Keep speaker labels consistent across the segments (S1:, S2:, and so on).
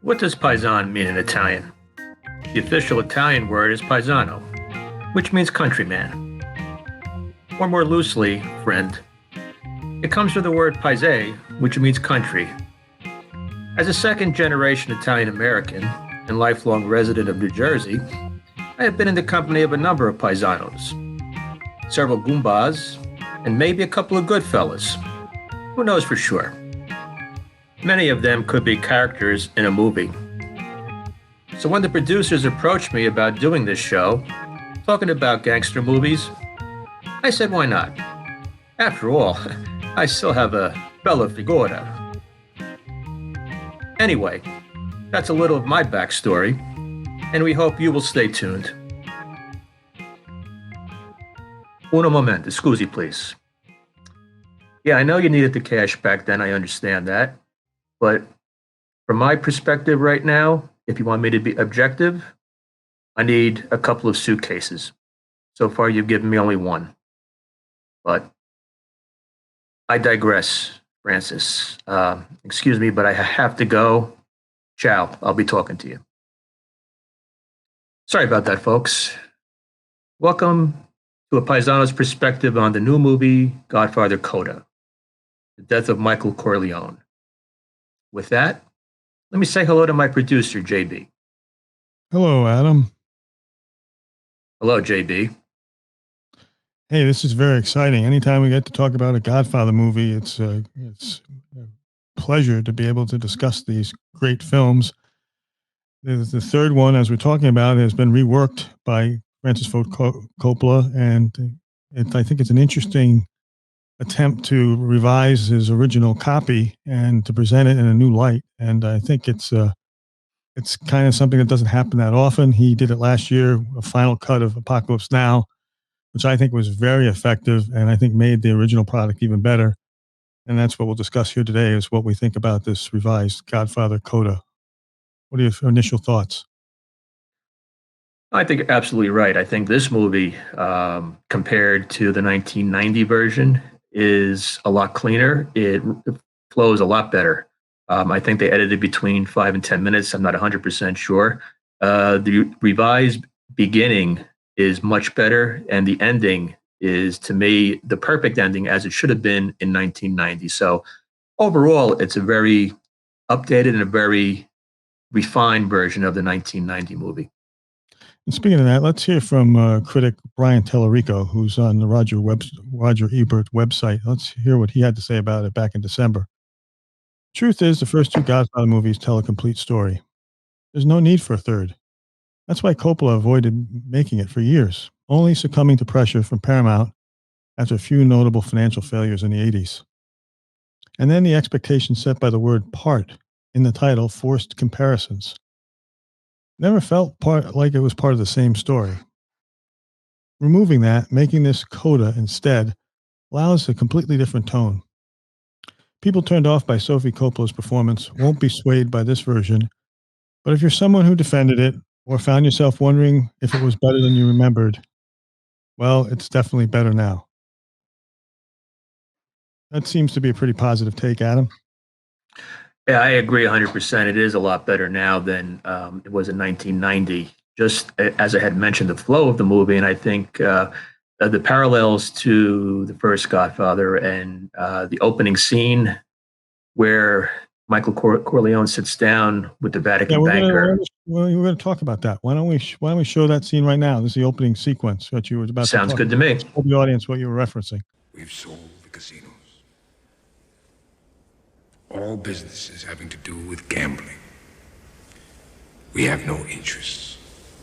S1: What does Paisano mean in Italian? The official Italian word is Paisano, which means countryman. Or more loosely, friend. It comes from the word paese, which means country. As a second generation Italian American and lifelong resident of New Jersey, I have been in the company of a number of Paisanos, several Goombas, and maybe a couple of good fellas. Who knows for sure? Many of them could be characters in a movie. So when the producers approached me about doing this show, talking about gangster movies, I said, why not? After all, I still have a bella figura. Anyway, that's a little of my backstory, and we hope you will stay tuned. Uno momento, scusi, please. Yeah, I know you needed the cash back then, I understand that. But from my perspective right now, if you want me to be objective, I need a couple of suitcases. So far, you've given me only one. But I digress, Francis. Excuse me, but I have to go. Ciao. I'll be talking to you. Sorry about that, folks. Welcome to a Paisano's perspective on the new movie, Godfather Coda, the death of Michael Corleone. With that, let me say hello to my producer, JB.
S2: Hello, Adam.
S1: Hello, JB.
S2: Hey, this is very exciting. Anytime we get to talk about a Godfather movie, it's a pleasure to be able to discuss these great films. The third one, as we're talking about, has been reworked by Francis Ford Coppola, and I think it's an interesting attempt to revise his original copy and to present it in a new light. And I think it's kind of something that doesn't happen that often. He did it last year, a final cut of Apocalypse Now, which I think was very effective and I think made the original product even better. And that's what we'll discuss here today, is what we think about this revised Godfather Coda. What are your initial thoughts?
S1: I think you're absolutely right. I think this movie, compared to the 1990 version, is a lot cleaner. It flows a lot better. I think they edited between 5 and 10 minutes. I'm not 100% sure. The revised beginning is much better, and the ending is, to me, the perfect ending, as it should have been in 1990. So overall, it's a very updated and a very refined version of the 1990 movie.
S2: And speaking of that, let's hear from critic Brian Tellerico, who's on the Roger Ebert website. Let's hear what he had to say about it back in December. Truth is, the first two Godfather movies tell a complete story. There's no need for a third. That's why Coppola avoided making it for years, only succumbing to pressure from Paramount after a few notable financial failures in the 80s. And then the expectation set by the word part in the title forced comparisons. Never felt like it was part of the same story. Removing that, making this Coda instead, allows a completely different tone. People turned off by Sophie Coppola's performance won't be swayed by this version, but if you're someone who defended it or found yourself wondering if it was better than you remembered, well, it's definitely better now. That seems to be a pretty positive take, Adam.
S1: Yeah, I agree 100%. It is a lot better now than it was in 1990. Just as I had mentioned, the flow of the movie, and I think the parallels to the first Godfather and the opening scene where Michael Corleone sits down with the Vatican banker.
S2: We're going to talk about that. Why don't we show that scene right now? This is the opening sequence that you were about to talk about.
S1: Sounds good to me.
S2: Tell the audience what you were referencing.
S3: We've sold the casinos. All businesses having to do with gambling. We have no interests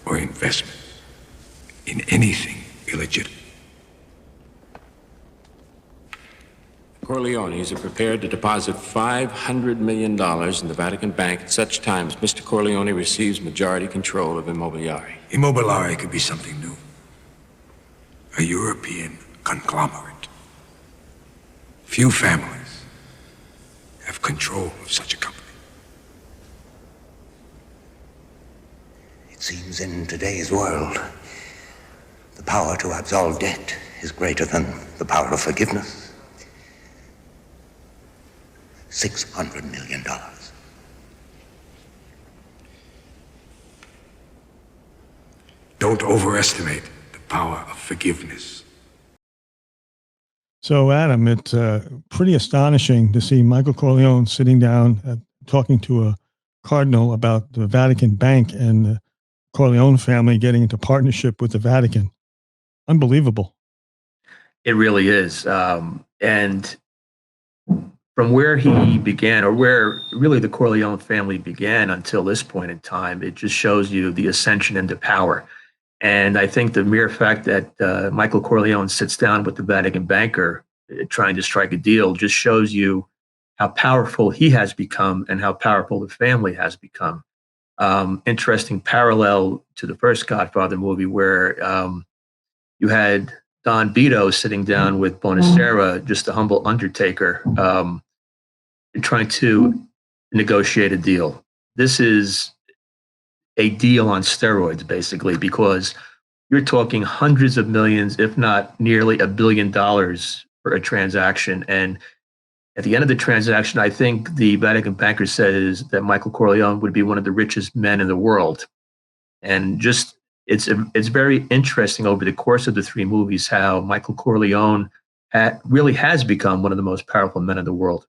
S3: or investment in anything illegitimate.
S4: Corleones are prepared to deposit $500 million in the Vatican Bank at such time as Mr. Corleone receives majority control of Immobiliare.
S3: Immobiliare could be something new. A European conglomerate. Few families have control of such a company.
S5: It seems in today's world, the power to absolve debt is greater than the power of forgiveness. $600 million.
S3: don't overestimate the power of forgiveness.
S2: So, Adam, it's pretty astonishing to see Michael Corleone sitting down talking to a cardinal about the Vatican Bank and the Corleone family getting into partnership with the Vatican. Unbelievable.
S1: It really is. And from where he began, or where really the Corleone family began until this point in time, it just shows you the ascension into power. And I think the mere fact that Michael Corleone sits down with the Vatican banker trying to strike a deal just shows you how powerful he has become and how powerful the family has become. Interesting parallel to the first Godfather movie, where you had Don Vito sitting down with Bonacera, just a humble undertaker, trying to negotiate a deal. This is a deal on steroids, basically, because you're talking hundreds of millions, if not nearly $1 billion for a transaction. And at the end of the transaction, I think the Vatican banker says that Michael Corleone would be one of the richest men in the world. And just it's very interesting over the course of the three movies how Michael Corleone really has become one of the most powerful men in the world.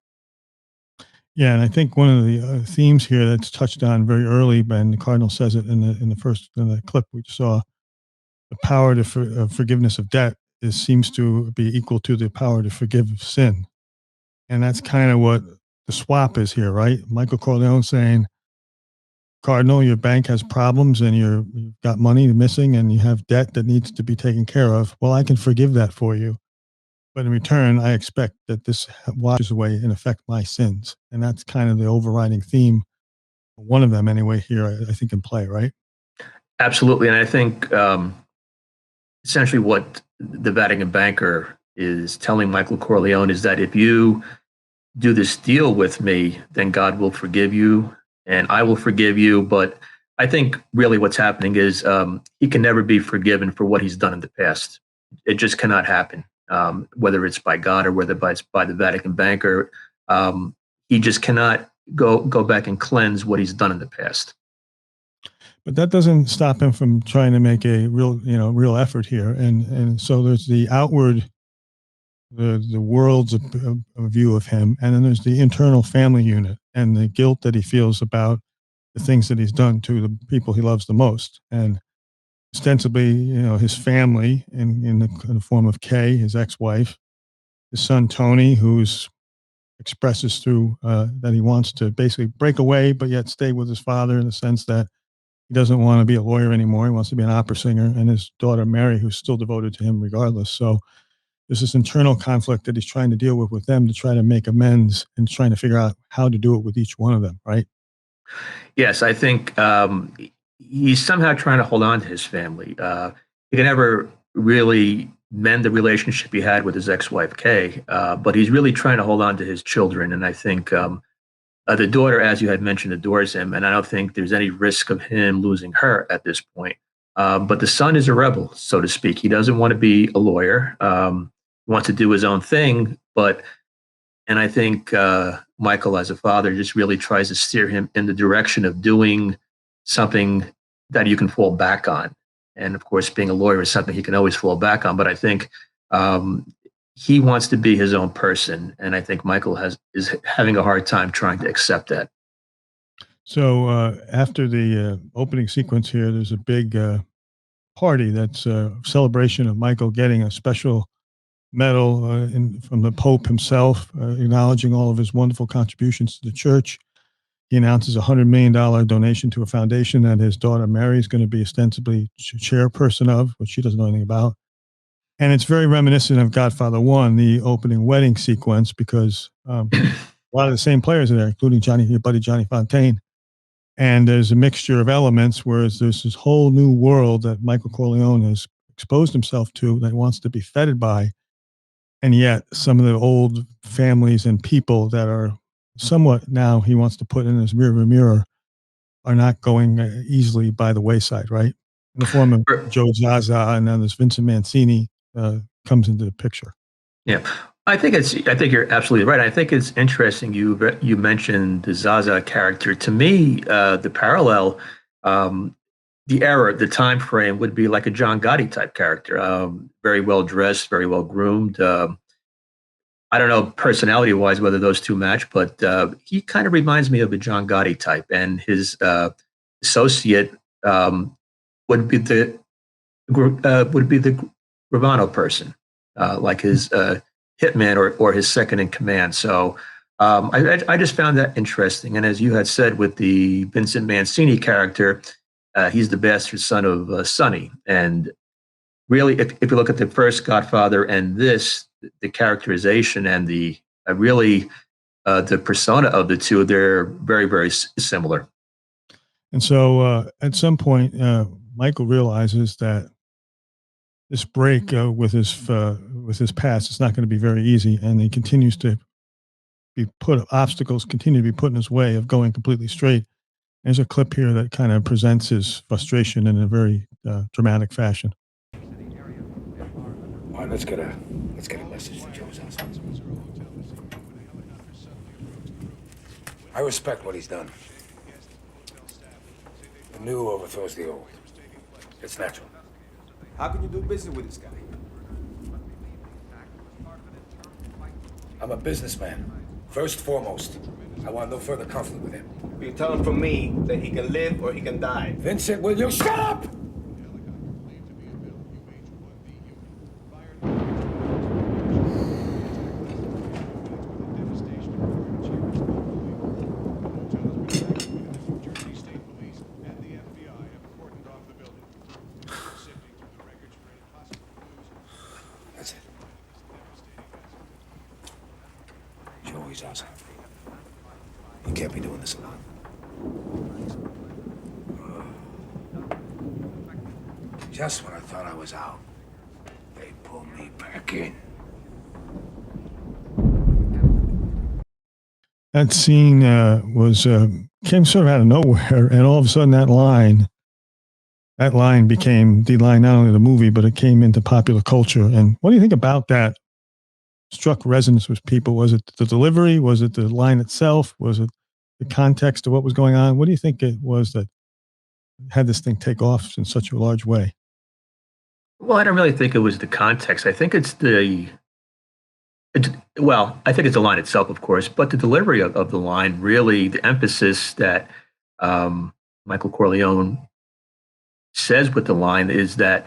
S2: Yeah, and I think one of the themes here that's touched on very early, and the cardinal says it in the clip we saw, the power to forgiveness of debt seems to be equal to the power to forgive sin, and that's kind of what the swap is here, right? Michael Corleone saying, "Cardinal, your bank has problems, and you've got money missing, and you have debt that needs to be taken care of. Well, I can forgive that for you. But in return, I expect that this washes away, in effect, my sins." And that's kind of the overriding theme, one of them anyway, here, I think, in play, right?
S1: Absolutely. And I think essentially what the Vatican banker is telling Michael Corleone is that if you do this deal with me, then God will forgive you and I will forgive you. But I think really what's happening is he can never be forgiven for what he's done in the past. It just cannot happen. Whether it's by God or whether it's by the Vatican banker, he just cannot go back and cleanse what he's done in the past.
S2: But that doesn't stop him from trying to make a real effort here. And so there's the outward, the world's a view of him, and then there's the internal family unit and the guilt that he feels about the things that he's done to the people he loves the most. And ostensibly, his family in the form of Kay, his ex-wife, his son Tony, who's expresses through that he wants to basically break away, but yet stay with his father in the sense that he doesn't want to be a lawyer anymore. He wants to be an opera singer, and his daughter Mary, who's still devoted to him regardless. So there's this internal conflict that he's trying to deal with them to try to make amends and trying to figure out how to do it with each one of them, right?
S1: Yes, I think he's somehow trying to hold on to his family. He can never really mend the relationship he had with his ex-wife Kay, but he's really trying to hold on to his children. And I think the daughter, as you had mentioned, adores him, and I don't think there's any risk of him losing her at this point. But the son is a rebel, so to speak. He doesn't want to be a lawyer. He wants to do his own thing, and I think Michael, as a father, just really tries to steer him in the direction of doing something that you can fall back on. And of course, being a lawyer is something he can always fall back on. But I think he wants to be his own person, and I think Michael is having a hard time trying to accept that.
S2: So after the opening sequence here, there's a big party that's a celebration of Michael getting a special medal from the Pope himself, acknowledging all of his wonderful contributions to the church. He announces a $100 million donation to a foundation that his daughter Mary is going to be ostensibly chairperson of, which she doesn't know anything about. And it's very reminiscent of Godfather 1, the opening wedding sequence, because a lot of the same players are there, including your buddy Johnny Fontaine. And there's a mixture of elements, whereas there's this whole new world that Michael Corleone has exposed himself to that he wants to be feted by. And yet some of the old families and people that are somewhat now he wants to put in his rearview mirror are not going easily by the wayside, right? In the form of Joe Zaza, and then there's Vincent Mancini comes into the picture.
S1: Yeah, I think you're absolutely right. I think it's interesting you mentioned the Zaza character. To me, the parallel the era, the time frame would be like a John Gotti type character. Very well dressed, very well groomed. I don't know personality wise whether those two match, but he kind of reminds me of a John Gotti type, and his associate would be the Gravano person, like his hitman or his second in command. So I just found that interesting. And as you had said with the Vincent Mancini character, he's the bastard son of Sonny. And really, if you look at the first Godfather and this, the characterization and the really the persona of the two, they're very, very similar.
S2: And so at some point, Michael realizes that this break with his past is not going to be very easy, and he continues to be obstacles continue to be put in his way of going completely straight. There's a clip here that kind of presents his frustration in a very dramatic fashion.
S3: All right, let's get a message to Joe's house. I respect what he's done. The new overthrows the old. It's natural.
S6: How can you do business with this guy?
S3: I'm a businessman. First foremost, I want no further conflict with him.
S6: You tell him from me that he can live or he can die.
S3: Vincent, will you shut up? That's it. Joey's house. You can't be doing this alone. Just when I thought I was out, they pulled me back in.
S2: That scene came sort of out of nowhere, and all of a sudden that line became the line not only of the movie, but it came into popular culture. And what do you think about that? Struck resonance with people? Was it the delivery? Was it the line itself? Was it the context of what was going on? What do you think it was that had this thing take off in such a large way?
S1: Well, I don't really think it was the context. I think I think it's the line itself, of course, but the delivery of the line, really, the emphasis that Michael Corleone says with the line is that,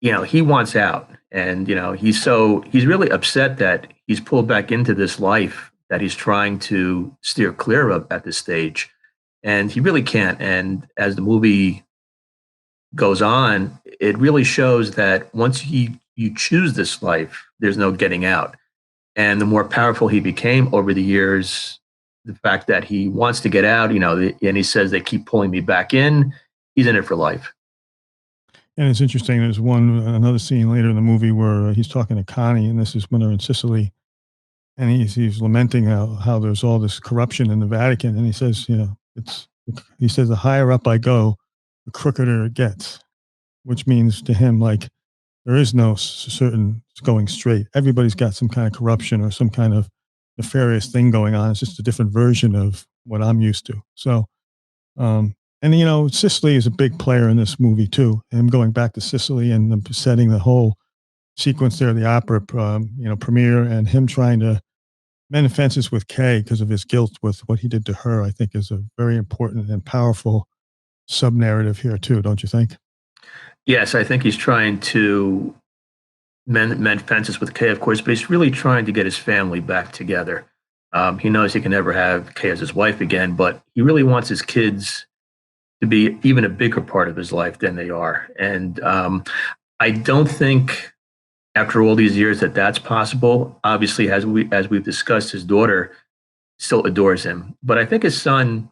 S1: he wants out. And, he's really upset that he's pulled back into this life that he's trying to steer clear of at this stage. And he really can't. And as the movie goes on, it really shows that once you choose this life, there's no getting out. And the more powerful he became over the years, the fact that he wants to get out, and he says they keep pulling me back in, he's in it for life.
S2: And it's interesting. There's another scene later in the movie where he's talking to Connie, and this is when they're in Sicily, and he's lamenting how there's all this corruption in the Vatican, and he says, he says the higher up I go, the crookeder it gets, which means to him like there is no certain going straight. Everybody's got some kind of corruption or some kind of nefarious thing going on. It's just a different version of what I'm used to. So, and Sicily is a big player in this movie too. Him going back to Sicily and setting the whole sequence there, the opera, premiere, and him trying to mend fences with Kay because of his guilt with what he did to her, I think is a very important and powerful sub narrative here too. Don't you think?
S1: Yes, I think he's trying to mend fences with Kay, of course, but he's really trying to get his family back together. He knows he can never have Kay as his wife again, but he really wants his kids to be even a bigger part of his life than they are. And I don't think after all these years that's possible. Obviously, as we've discussed, his daughter still adores him, but I think his son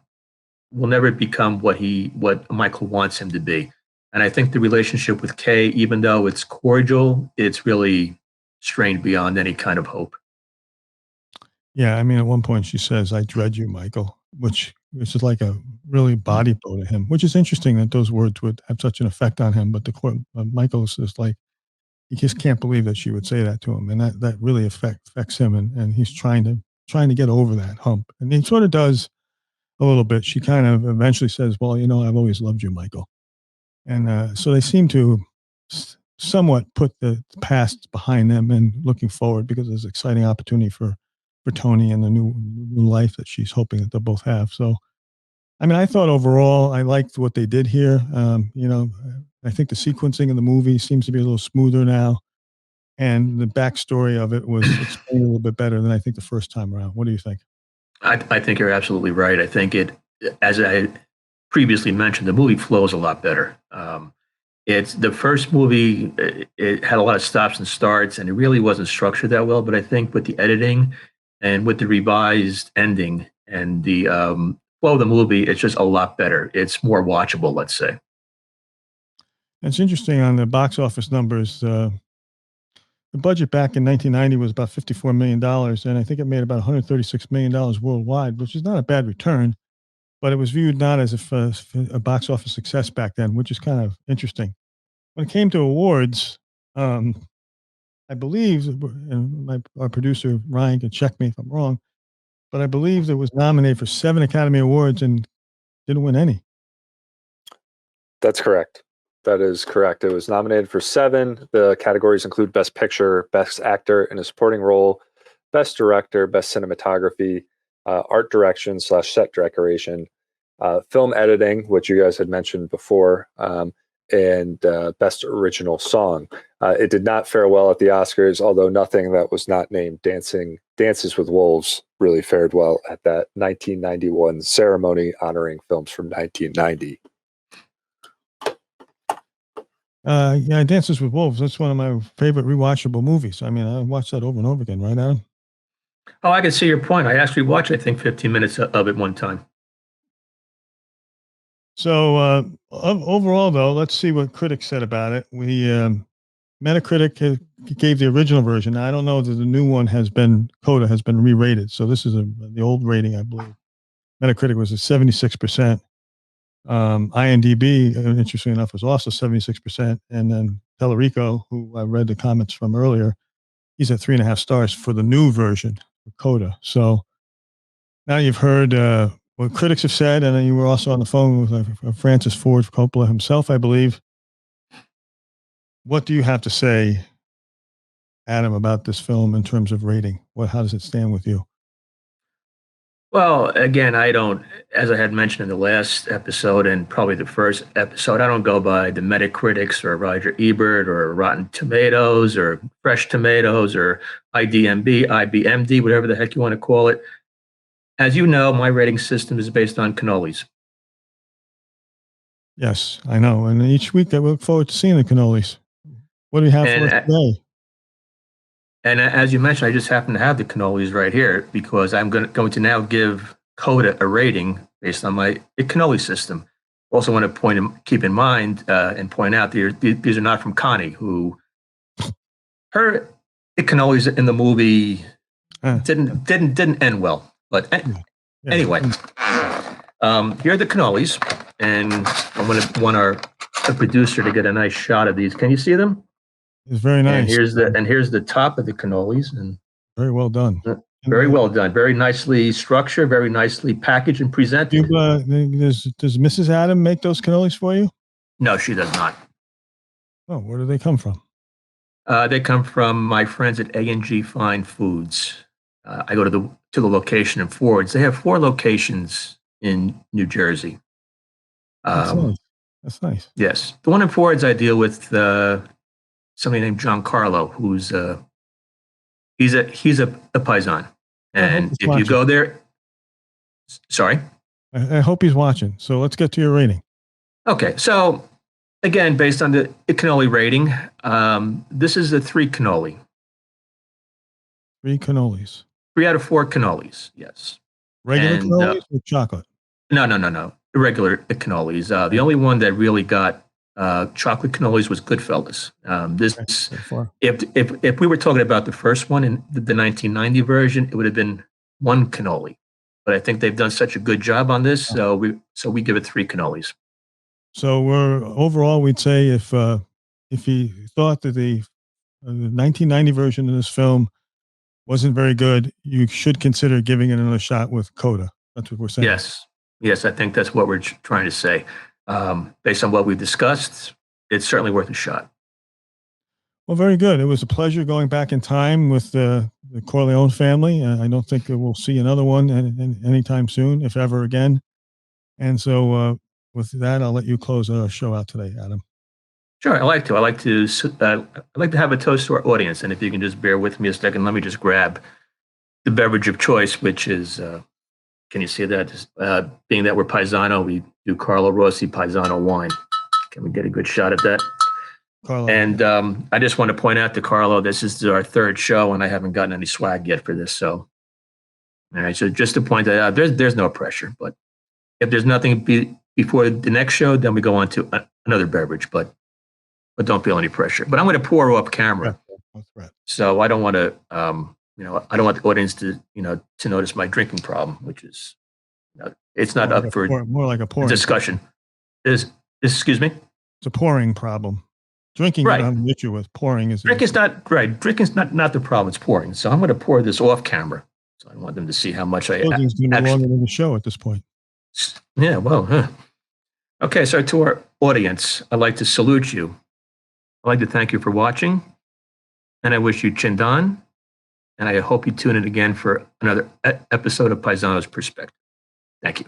S1: will never become what Michael wants him to be. And I think the relationship with Kay, even though it's cordial, it's really strained beyond any kind of hope.
S2: Yeah, I mean, at one point she says, "I dread you, Michael," which is like a really body blow to him. Which is interesting that those words would have such an effect on him. But Michael is just like he just can't believe that she would say that to him, and that really affects him. And he's trying to get over that hump, and he sort of does a little bit. She kind of eventually says, "Well, I've always loved you, Michael." And so they seem to somewhat put the past behind them and looking forward, because there's an exciting opportunity for Tony and the new life that she's hoping that they'll both have. So, I mean, I thought overall I liked what they did here. I think the sequencing of the movie seems to be a little smoother now, and the backstory of it was explained a little bit better than I think the first time around. What do you think?
S1: I think you're absolutely right. I think as I previously mentioned, the movie flows a lot better. It's the first movie. It had a lot of stops and starts, and it really wasn't structured that well. But I think with the editing and with the revised ending and the flow of the movie, it's just a lot better. It's more watchable, let's say.
S2: It's interesting on the box office numbers. The budget back in 1990 was about $54 million, and I think it made about $136 million worldwide, which is not a bad return, but it was viewed not as a box office success back then, which is kind of interesting. When it came to awards, I believe, and our producer Ryan can check me if I'm wrong, but I believe it was nominated for 7 Academy Awards and didn't win any.
S7: That's correct. That is correct. It was nominated for 7. The categories include Best Picture, Best Actor in a Supporting Role, Best Director, Best Cinematography, Art Direction / Set Decoration, Film Editing, which you guys had mentioned before, and Best Original Song. It did not fare well at the Oscars, although nothing that was not named Dances with Wolves really fared well at that 1991 ceremony honoring films from 1990.
S2: Yeah, Dances with Wolves. That's one of my favorite rewatchable movies. I mean, I watched that over and over again, right, Adam?
S1: Oh, I can see your point. I actually watched, I think, 15 minutes of it one time.
S2: So overall, though, let's see what critics said about it. Metacritic gave the original version. Now, I don't know that the new one Coda has been re-rated. So this is the old rating, I believe. Metacritic was at 76%. IMDb, interestingly enough, was also 76%. And then Tellerico, who I read the comments from earlier, he's at 3.5 stars for the new version of Coda. So now you've heard what critics have said, and then you were also on the phone with Francis Ford Coppola himself, I believe. What do you have to say, Adam, about this film in terms of rating? How does it stand with you?
S1: Well, again, I don't, as I had mentioned in the last episode and probably the first episode, I don't go by the Metacritics or Roger Ebert or Rotten Tomatoes or Fresh Tomatoes or IBMD, whatever the heck you want to call it. As you know, my rating system is based on cannolis.
S2: Yes, I know. And each week I look forward to seeing the cannolis. What do you have for us today?
S1: And as you mentioned, I just happen to have the cannolis right here because I'm going to now give Coda a rating based on my cannoli system. Also want to keep in mind and point out these are not from Connie, who her cannolis in the movie didn't end well. But anyway, here are the cannolis, and I'm going to want our producer to get a nice shot of these. Can you see them?
S2: It's very nice.
S1: And here's the top of the cannolis, and
S2: very well done.
S1: Very well done. Very nicely structured. Very nicely packaged and presented.
S2: Does Mrs. Adam make those cannolis for you?
S1: No, she does not.
S2: Oh, where do they come from?
S1: They come from my friends at A&G Fine Foods. I go to the location in Fords. They have 4 locations in New Jersey.
S2: That's nice. That's nice.
S1: Yes, the one in Fords I deal with somebody named John Carlo, who's he's a Paisano, and if you go there, sorry,
S2: I hope he's watching. So let's get to your rating.
S1: Okay, so again, based on the cannoli rating, this is a 3 cannoli.
S2: 3 cannolis.
S1: 3 out of 4 cannolis. Yes.
S2: Regular cannolis or chocolate?
S1: No. Regular cannolis. The only one that really got chocolate cannolis was Goodfellas. If we were talking about the first one in the 1990 version, it would have been 1 cannoli. But I think they've done such a good job on this, so we give it 3 cannolis.
S2: So overall, we'd say if he thought that the 1990 version of this film wasn't very good, you should consider giving it another shot with Coda. That's what we're saying.
S1: Yes, I think that's what we're trying to say. based on what we've discussed, it's certainly worth a shot.
S2: Well, very good. It was a pleasure going back in time with the Corleone family. I don't think we'll see another one anytime soon, if ever again. And so, with that, I'll let you close our show out today, Adam.
S1: Sure, I like to. I'd like to have a toast to our audience, and if you can just bear with me a second, let me just grab the beverage of choice, which is, can you see that? Being that we're Paisano, we do Carlo Rossi Paisano wine. Can we get a good shot at that?
S2: Carlo.
S1: And I just want to point out to Carlo, this is our third show, and I haven't gotten any swag yet for this. So, all right. So just to point that out, there's no pressure. But if there's nothing before the next show, then we go on to another beverage. But don't feel any pressure. But I'm going to pour off camera, so I don't want to, I don't want the audience to, to notice my drinking problem, which is, it's not up for
S2: more like a pouring
S1: discussion. Excuse me.
S2: It's a pouring problem. Drinking,
S1: right.
S2: You don't have an issue with. Pouring is
S1: Drinking's not right. Drinking's not the problem. It's pouring. So I'm going to pour this off camera. So I want them to see how much I
S2: it's going to be longer than the show at this point.
S1: Yeah. Well. Okay. So to our audience, I'd like to salute you. I'd like to thank you for watching, and I wish you Chindan, and I hope you tune in again for another episode of Paisano's Perspective. Thank you.